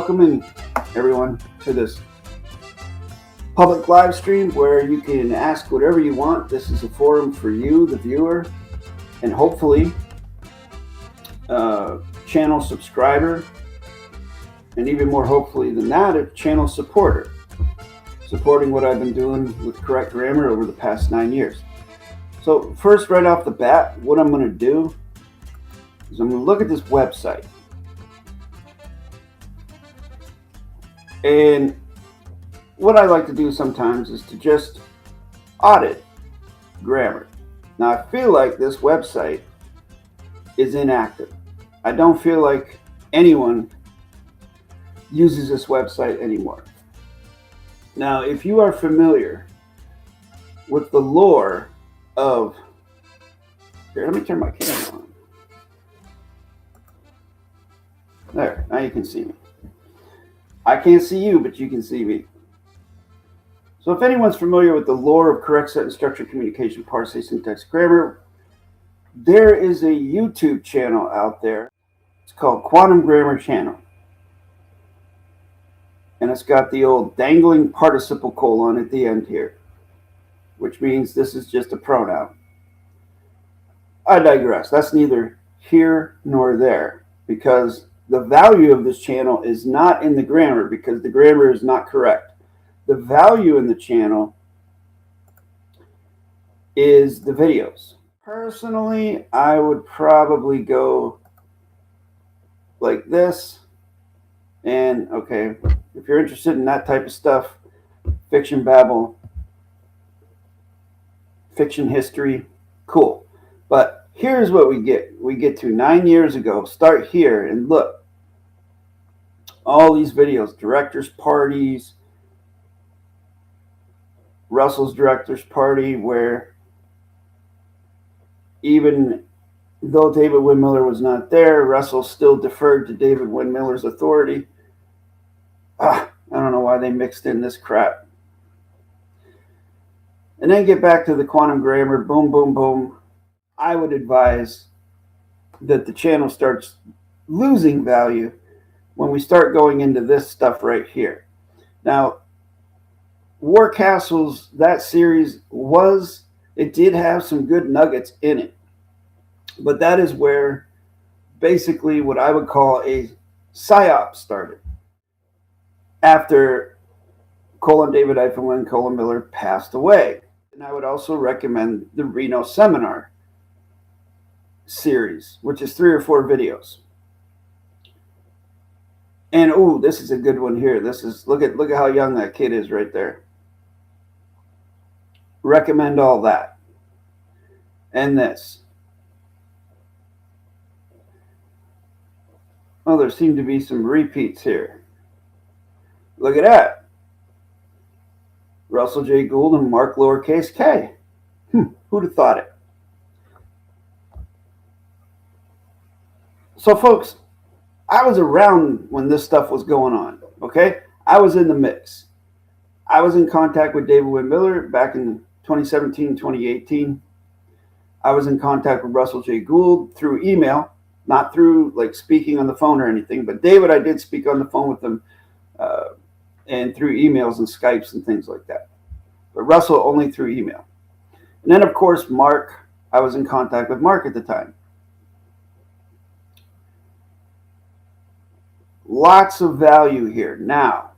welcome in everyone to this public live stream where you can ask whatever you want. This is a forum for you, the viewer, and hopefully channel subscriber, and even more hopefully than that, a channel supporter, supporting what I've been doing with correct grammar over the past 9 years. So first, right off the bat, what I'm going to do is I'm going to look at this website. And what I like to do sometimes is to just audit grammar. Now, I feel like this website is inactive. I don't feel like anyone uses this website anymore. Now, if you are familiar with the lore of... Here, let me turn my camera on. There, now you can see me. I can't see you, but you can see me. So if anyone's familiar with the lore of correct sentence structure, communication, parse, syntax, grammar, there is a YouTube channel out there. It's called Quantum Grammar Channel. And it's got the old dangling participle colon at the end here, which means this is just a pronoun. I digress. That's neither here nor there, because the value of this channel is not in the grammar, because the grammar is not correct. The value in the channel is the videos. Personally, I would probably go like this. And okay, if you're interested in that type of stuff, fiction babble, fiction history, cool. But here's what we get. We get to 9 years ago. Start here and look. All these videos, director's parties, Russell's director's party, where even though David-WYNN Miller was not there, Russell still deferred to David-WYNN Miller's authority. I don't know why they mixed in this crap. And then get back to the quantum grammar, boom, boom, boom. I would advise that the channel starts losing value when we start going into this stuff right here. Now, War Castles, that series it did have some good nuggets in it. But that is where basically what I would call a psyop started. After David-WYNN Miller passed away. And I would also recommend the Reno Seminar series, which is 3 or 4 videos. And oh, this is a good one here. This is look at how young that kid is right there. Recommend all that. And this. Oh, there seem to be some repeats here. Look at that. Russell J. Gould and Mark lowercase k. Who'd have thought it? So, folks, I was around when this stuff was going on, okay? I was in the mix. I was in contact with David-WYNN Miller back in 2017, 2018. I was in contact with Russell J. Gould through email, not through like speaking on the phone or anything, but David, I did speak on the phone with him and through emails and Skypes and things like that. But Russell only through email. And then, of course, Mark, I was in contact with Mark at the time. Lots of value here. Now,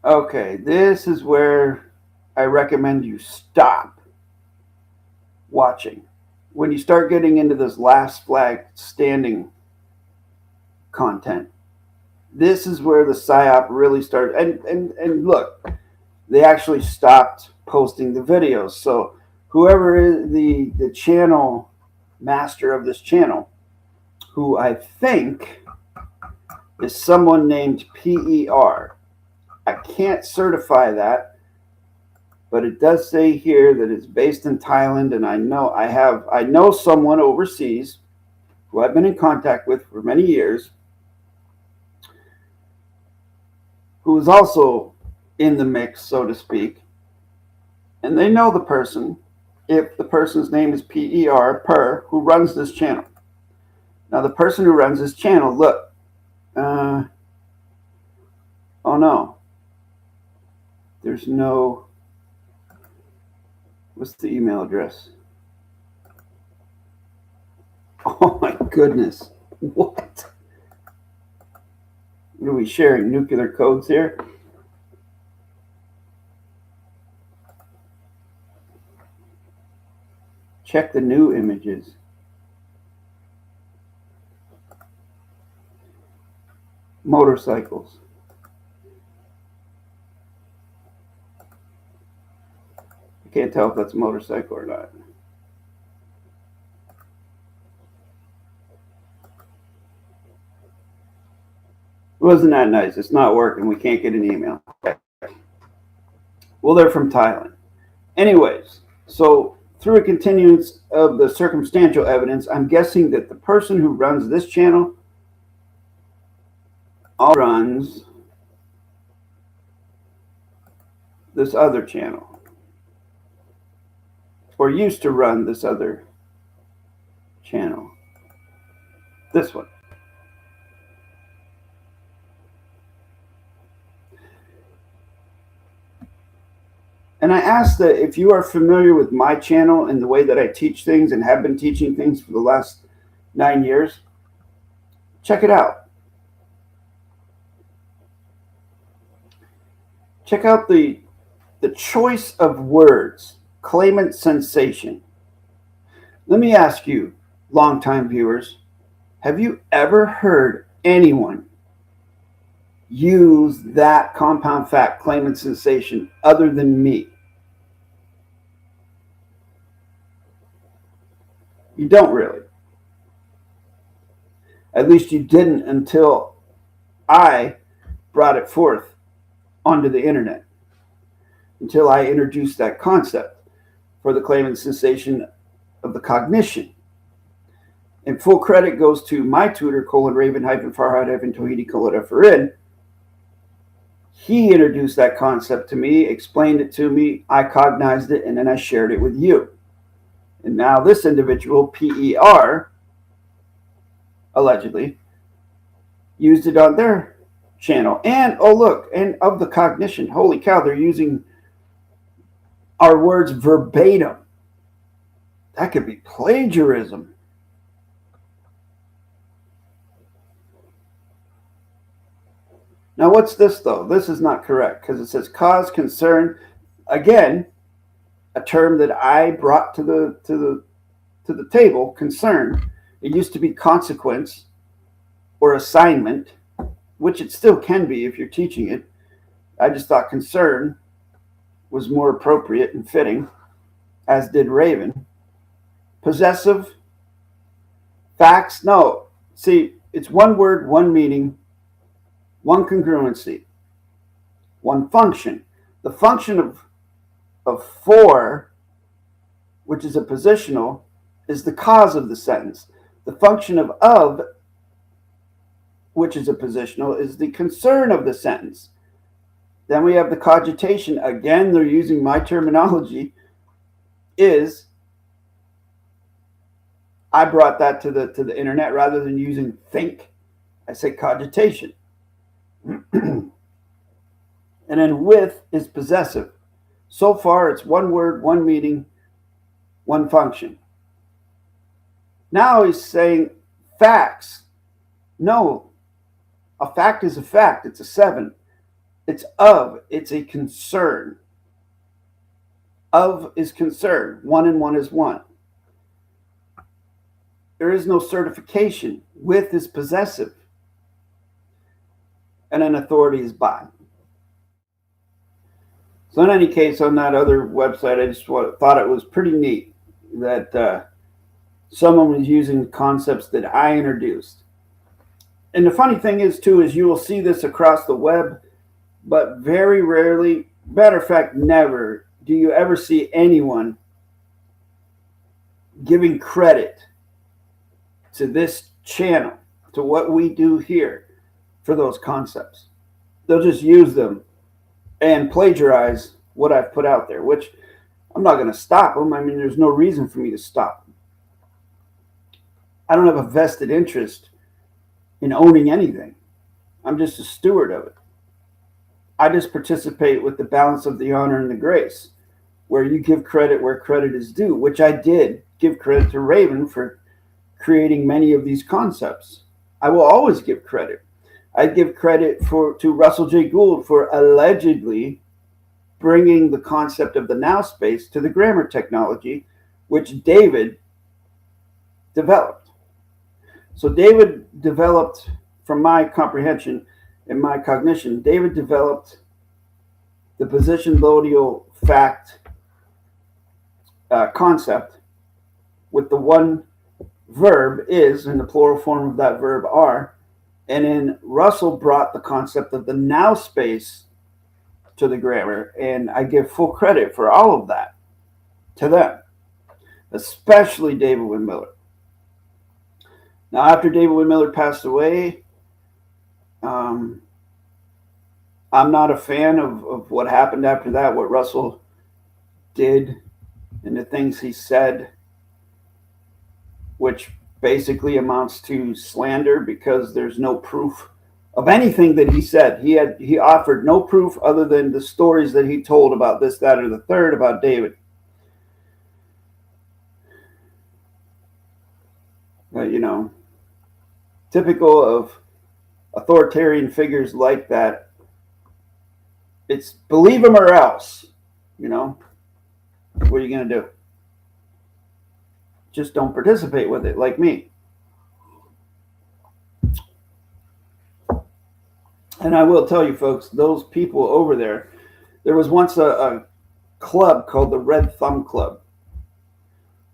okay, this is where I recommend you stop watching. When you start getting into this last flag standing content, this is where the psyop really started. And look, they actually stopped posting the videos. So whoever is the channel master of this channel, who I think is someone named PER. I can't certify that, but it does say here that it's based in Thailand, and I know someone overseas who I've been in contact with for many years, who is also in the mix, so to speak, and they know the person, if the person's name is PER, who runs this channel. Now the person who runs this channel, look, oh no, there's no, what's the email address? Oh my goodness, what? Are we sharing nuclear codes here? Check the new images. Motorcycles. I can't tell if that's a motorcycle or not. Wasn't that nice? It's not working. We can't get an email. Okay. Well, they're from Thailand. Anyways, so through a continuance of the circumstantial evidence, I'm guessing that the person who runs this channel runs this other channel, or used to run this other channel, this one. And I ask that if you are familiar with my channel and the way that I teach things and have been teaching things for the last 9 years, check it out. Check out the choice of words, claimant's sensation. Let me ask you, longtime viewers, have you ever heard anyone use that compound fact, claimant's sensation, other than me? You don't really. At least you didn't until I brought it forth onto the internet, until I introduced that concept for the claimant's sensation of the cognition. And full credit goes to my tutor, Raven-Farhad-Tohidi-FRN. He introduced that concept to me, explained it to me, I cognized it, and then I shared it with you. And now this individual, PER, allegedly, used it on their channel. And, oh look, and of the cognition, holy cow, they're using our words verbatim. That could be plagiarism. Now, what's this, though? This is not correct, because it says cause concern. Again, a term that I brought to the table, concern. It used to be consequence or assignment, which it still can be if you're teaching it. I just thought concern was more appropriate and fitting, as did Raven. Possessive, facts, no. See, it's one word, one meaning, one congruency, one function. The function of for, which is a positional, is the cause of the sentence. The function of, which is a positional, is the concern of the sentence. Then we have the cogitation. Again, they're using my terminology. Is, I brought that to the internet rather than using think. I say cogitation. And then with is possessive. So far, it's one word, one meaning, one function. Now he's saying facts. No, a fact is a fact. It's a 7. It's of. It's a concern. Of is concern. 1 and 1 is 1. There is no certification. With is possessive. And an authority is by. So in any case, on that other website, I just thought it was pretty neat that someone was using concepts that I introduced. And the funny thing is, too, is you will see this across the web, but very rarely, matter of fact, never, do you ever see anyone giving credit to this channel, to what we do here, for those concepts. They'll just use them and plagiarize what I've put out there, which I'm not going to stop them. I mean, there's no reason for me to stop them. I don't have a vested interest in owning anything. I'm just a steward of it. I just participate with the balance of the honor and the grace, where you give credit where credit is due, which I did give credit to Raven for creating many of these concepts. I will always give credit. I give credit to Russell J. Gould for allegedly bringing the concept of the now space to the grammar technology, which David developed. So David developed, from my comprehension and my cognition, David developed the position modal fact concept with the one verb is in the plural form of that verb are, and then Russell brought the concept of the now space to the grammar, and I give full credit for all of that to them, especially David-WYNN Miller. Now, after David-WYNN Miller passed away, I'm not a fan of what happened after that, what Russell did and the things he said, which basically amounts to slander because there's no proof of anything that he said. He offered no proof other than the stories that he told about this, that, or the third about David. But, you know, typical of authoritarian figures like that, it's believe him or else, you know. What are you going to do? Just don't participate with it, like me. And I will tell you, folks, those people over there, there was once a club called the Red Thumb Club,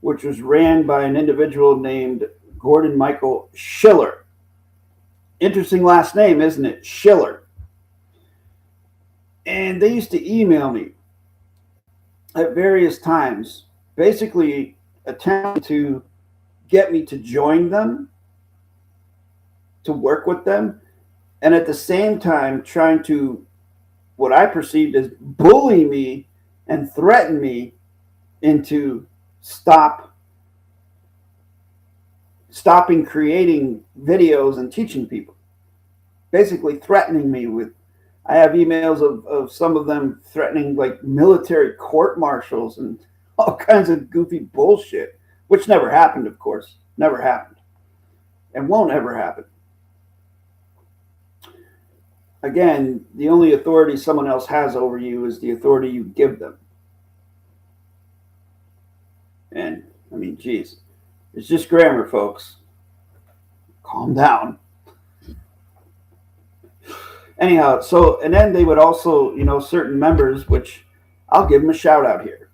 which was ran by an individual named Gordon Michael Schiller. Interesting last name, isn't it? Schiller. And they used to email me at various times, basically attempting to get me to join them, to work with them, and at the same time trying to, what I perceived as, bully me and threaten me into stopping creating videos and teaching people. Basically threatening me with, I have emails of some of them threatening like military court martials and all kinds of goofy bullshit, which never happened, of course. Never happened. And won't ever happen. Again, the only authority someone else has over you is the authority you give them. And, I mean, geez, it's just grammar, folks. Calm down. Anyhow, so, and then they would also, you know, certain members, which I'll give them a shout out here.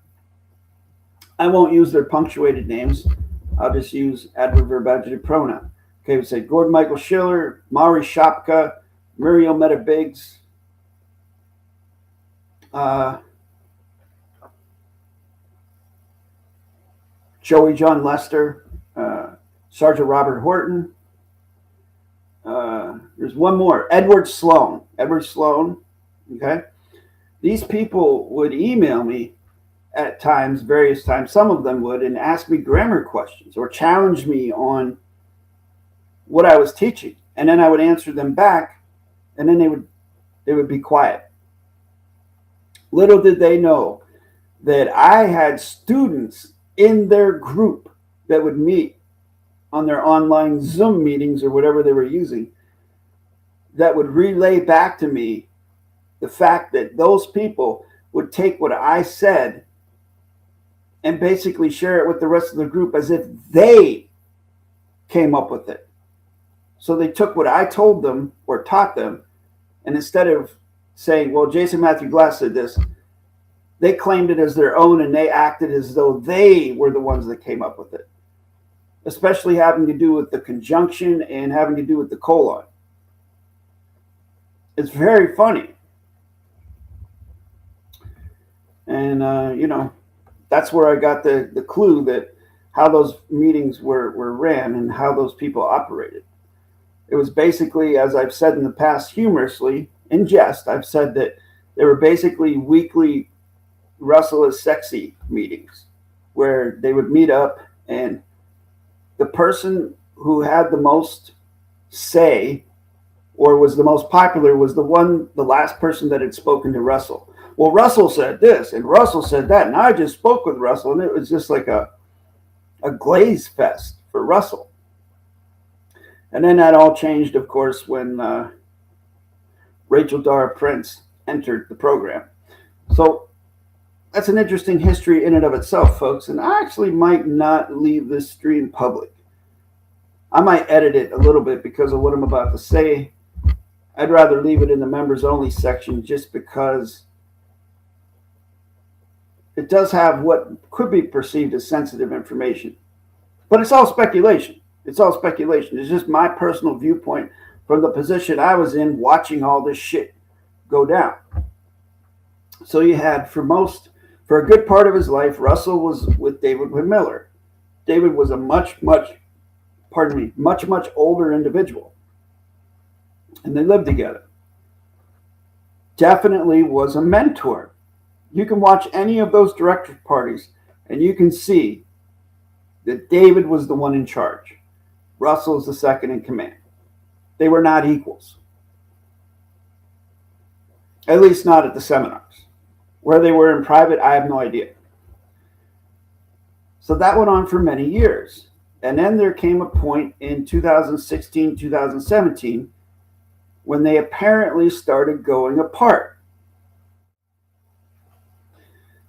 I won't use their punctuated names. I'll just use adverb, verb, adjective, pronoun. Okay, we say Gordon Michael Schiller, Maury Shopka, Muriel Meta Biggs, Joey John Lester, Sergeant Robert Horton. There's one more, Edward Sloan. Edward Sloan, okay? These people would email me at times, various times, some of them would, and ask me grammar questions or challenge me on what I was teaching. And then I would answer them back, and then they would be quiet. Little did they know that I had students in their group that would meet on their online Zoom meetings or whatever they were using that would relay back to me the fact that those people would take what I said and basically share it with the rest of the group as if they came up with it. So they took what I told them or taught them, and instead of saying, well, Jason Matthew Glass said this, they claimed it as their own and they acted as though they were the ones that came up with it, especially having to do with the conjunction and having to do with the colon. It's very funny. And, you know, that's where I got the clue that how those meetings were ran and how those people operated. It was basically, as I've said in the past humorously, in jest, I've said that they were basically weekly Russell is Sexy meetings where they would meet up and the person who had the most say or was the most popular was the last person that had spoken to Russell. Well, Russell said this and Russell said that, and I just spoke with Russell, and it was just like a glaze fest for Russell. And then that all changed, of course, when Rachel Dara Prince entered the program. So that's an interesting history in and of itself, folks, and I actually might not leave this stream public. I might edit it a little bit because of what I'm about to say. I'd rather leave it in the members only section just because it does have what could be perceived as sensitive information. But it's all speculation. It's all speculation. It's just my personal viewpoint from the position I was in watching all this shit go down. So you had, for a good part of his life, Russell was with David-WYNN Miller. David was a much older individual. And they lived together. Definitely was a mentor. You can watch any of those director's parties and you can see that David was the one in charge. Russell is the second in command. They were not equals. At least not at the seminars. Where they were in private, I have no idea. So that went on for many years. And then there came a point in 2016, 2017, when they apparently started going apart.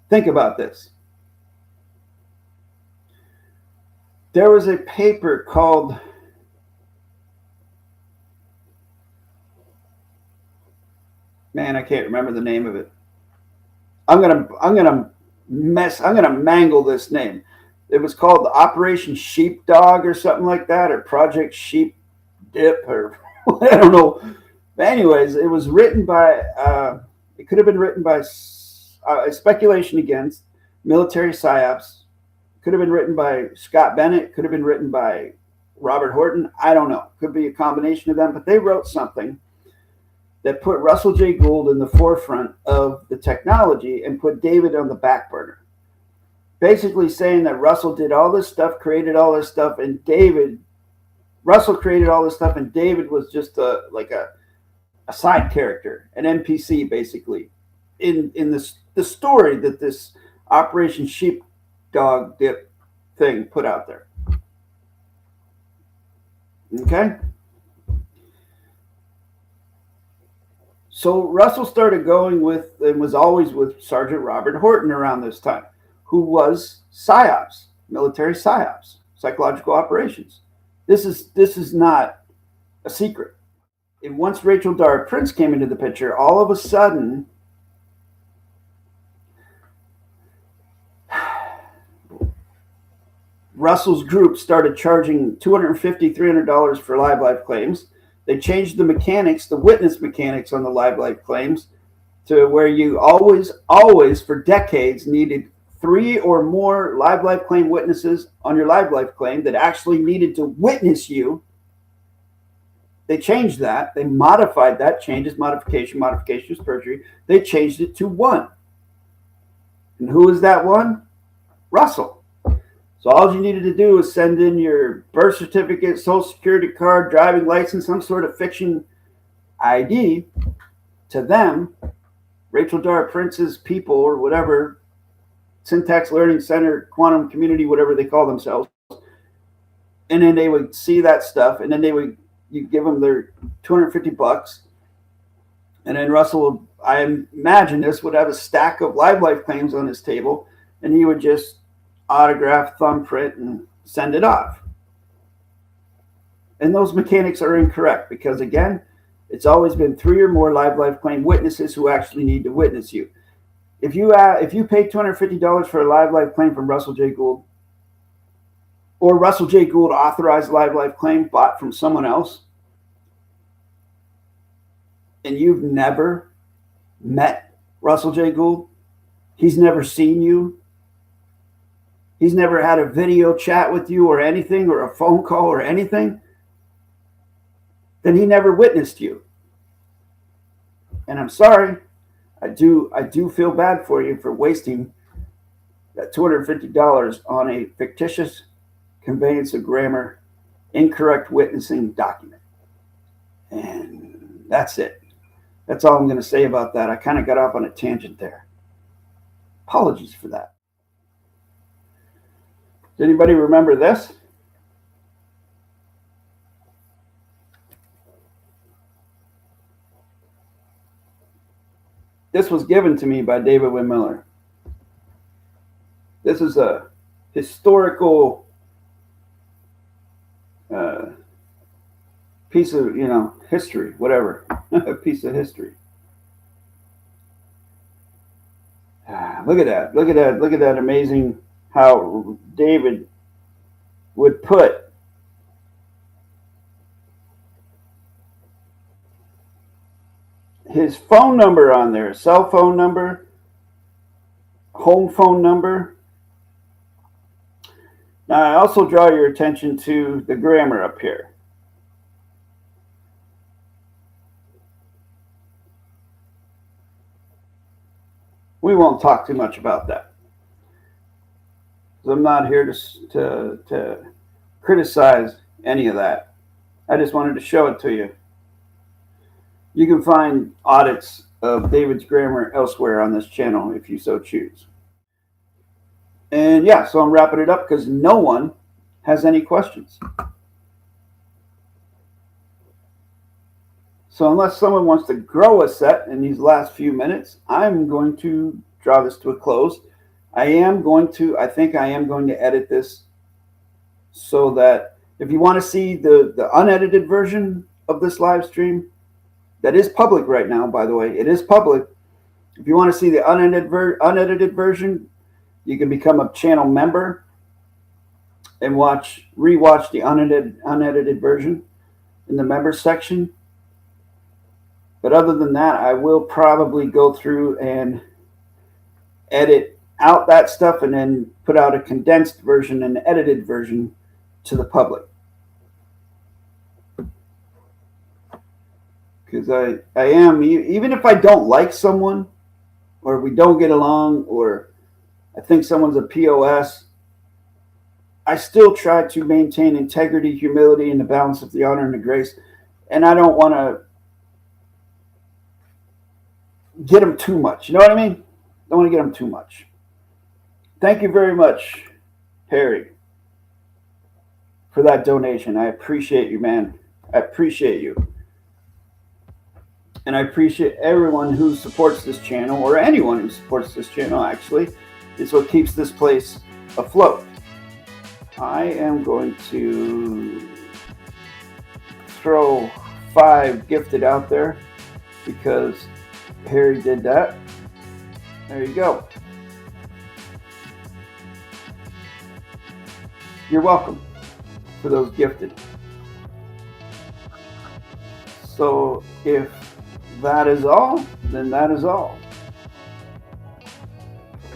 Think about this. There was a paper called I can't remember the name of it. I'm gonna mangle this name. It was called the Operation Sheepdog or something like that, or Project Sheep Dip, or I don't know. But anyways, it was written by. It could have been written by speculation against military psyops. Could have been written by Scott Bennett. Could have been written by Robert Horton. I don't know. Could be a combination of them. But they wrote something that put Russell J. Gould in the forefront of the technology and put David on the back burner. Basically saying that Russell did all this stuff, created all this stuff, and Russell created all this stuff, and David was just a side character, an NPC, basically, in the story that this Operation Sheepdog Dip thing put out there. Okay? So Russell started going with, and was always with, Sergeant Robert Horton around this time, who was psyops, military psyops, psychological operations. This is not a secret. And once Rachel Dara Prince came into the picture, all of a sudden, Russell's group started charging $250, $300 for live claims. They changed the mechanics, the witness mechanics on the live claims, to where you always, for decades, needed 3 or more live claim witnesses on your live claim that actually needed to witness you. They changed that. They modified that. Modification is perjury. They changed it to 1. And who is that 1? Russell. So all you needed to do was send in your birth certificate, social security card, driving license, some sort of fiction ID to them, Rachel Dara Prince's people or whatever, Syntax Learning Center, Quantum Community, whatever they call themselves. And then they would see that stuff, and then you give them their $250. And then Russell, I imagine this, would have a stack of live claims on his table, and he would just autograph, thumbprint, and send it off. And those mechanics are incorrect because, again, it's always been 3 or more live claim witnesses who actually need to witness you. If you pay $250 for a live claim from Russell J. Gould, or Russell J. Gould authorized live claim bought from someone else, and you've never met Russell J. Gould, he's never seen you, he's never had a video chat with you or anything, or a phone call or anything, then he never witnessed you. And I'm sorry, I do feel bad for you for wasting that $250 on a fictitious conveyance of grammar incorrect witnessing document. And that's it. That's all I'm going to say about that. I kind of got off on a tangent there. Apologies for that. Does anybody remember this? This was given to me by David-WYNN. This is a historical piece of, history, whatever, a piece of history. Look at that. Look at that. Look at that amazing how David would put his phone number on there, cell phone number, home phone number. Now, I also draw your attention to the grammar up here. We won't talk too much about that. I'm not here to criticize any of that. I just wanted to show it to you. You can find audits of David's grammar elsewhere on this channel if you so choose. And yeah, so I'm wrapping it up because no one has any questions. So unless someone wants to grow a set in these last few minutes, I'm going to draw this to a close. I think I am going to edit this so that if you want to see the unedited version of this live stream, that is public right now, by the way, it is public. If you want to see the unedited version, you can become a channel member and rewatch the unedited version in the members section. But other than that, I will probably go through and edit out that stuff and then put out a condensed version and edited version to the public. Because I am, even if I don't like someone, or we don't get along, or I think someone's a POS, I still try to maintain integrity, humility, and the balance of the honor and the grace. And I don't want to get them too much. You know what I mean? Don't want to get them too much. Thank you very much, Harry, for that donation. I appreciate you, man. I appreciate you. And I appreciate everyone who supports this channel, or anyone who supports this channel, actually. It's what keeps this place afloat. I am going to throw 5 gifted out there because Harry did that. There you go. You're welcome for those gifted. So if that is all, then that is all.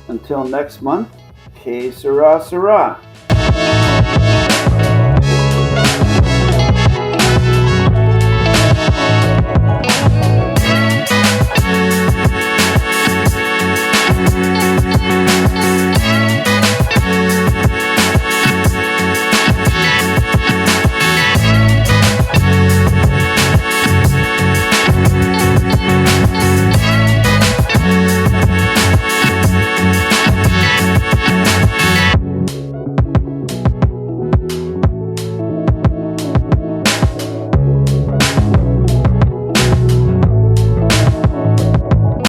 Until next month, que sera, sera.